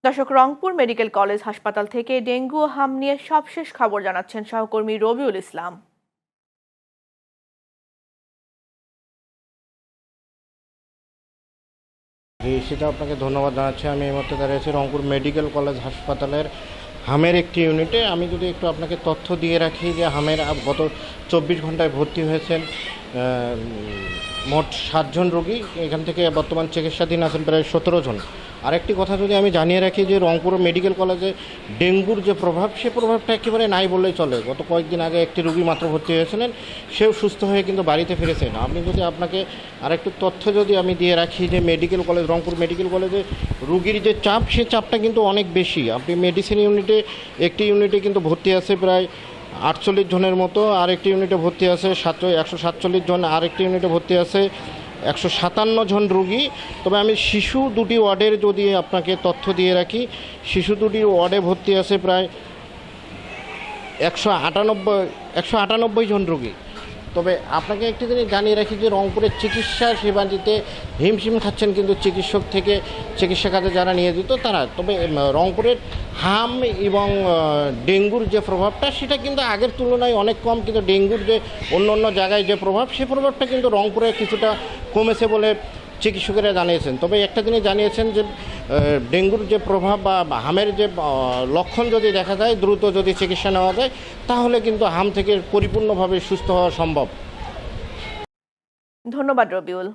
দর্শক, Rangpur medical college হাসপাতাল থেকে ডেঙ্গু ও হাম নিয়ে সবশেষ খবর জানাচ্ছেন সহকর্মী রবিউল ইসলাম। জি, সেটা আপনাকে ধন্যবাদ জানাচ্ছি। আমি এই মুহূর্তে দাঁড়িয়েছি রংপুর মেডিকেল কলেজ হাসপাতালের হামের একটি ইউনিটে। আমি যদি একটু আপনাকে তথ্য দিয়ে রাখি যে হামের গত 24 ঘন্টায় ভর্তি হয়েছেন মোট 7 জন রোগী। এখান থেকে বর্তমান চিকিৎসাধীন আছেন প্রায় 17 জন। আরেকটি কথা যদি আমি জানিয়ে রাখি যে রংপুর মেডিকেল কলেজে ডেঙ্গুর যে প্রভাব, সে প্রভাবটা একেবারে নাই বললেই চলে। গত কয়েকদিন আগে একটি রোগী মাত্র ভর্তি হয়েছিলেন, সেও সুস্থ হয়ে কিন্তু বাড়িতে ফিরেছেন। আপনি যদি আপনাকে আরেকটু তথ্য যদি আমি দিয়ে রাখি যে মেডিকেল কলেজ, রংপুর মেডিকেল কলেজে রোগীর যে চাপ, সে চাপটা কিন্তু অনেক বেশি। আপনি মেডিসিন ইউনিটে, একটি ইউনিটে কিন্তু ভর্তি আছে প্রায় 48 জনের মতো, আরেকটি ইউনিটে ভর্তি আছে 147 জন, আরেকটি ইউনিটে ভর্তি আছে 157 জন রোগী। তবে আমি শিশু দুটি ওয়ার্ডের যদি আপনাকে তথ্য দিয়ে রাখি, শিশু দুটি ওয়ার্ডে ভর্তি আছে প্রায় 198 জন রোগী। তবে আপনাকে একটি জিনিস জানিয়ে রাখি যে রংপুরের চিকিৎসা সেবা দিতে হিমশিম খাচ্ছেন কিন্তু চিকিৎসক থেকে চিকিৎসা কাজে যারা নিয়োজিত তারা। তবে রংপুরের হাম এবং ডেঙ্গুর যে প্রভাবটা, সেটা কিন্তু আগের তুলনায় অনেক কম, কিন্তু ডেঙ্গুর যে অন্য জায়গায় যে প্রভাব, সে প্রভাবটা কিন্তু রংপুরে কিছুটা কমেছে বলে চিকিৎসকেরা জানিয়েছেন। তবে একটা জিনিস জানিয়েছেন যে ডেঙ্গুর যে প্রভাব বা হামের যে লক্ষণ যদি দেখা যায়, দ্রুত যদি চিকিৎসা নেওয়া যায়, তাহলে কিন্তু হাম থেকে পরিপূর্ণভাবে সুস্থ হওয়া সম্ভব। ধন্যবাদ রবিউল।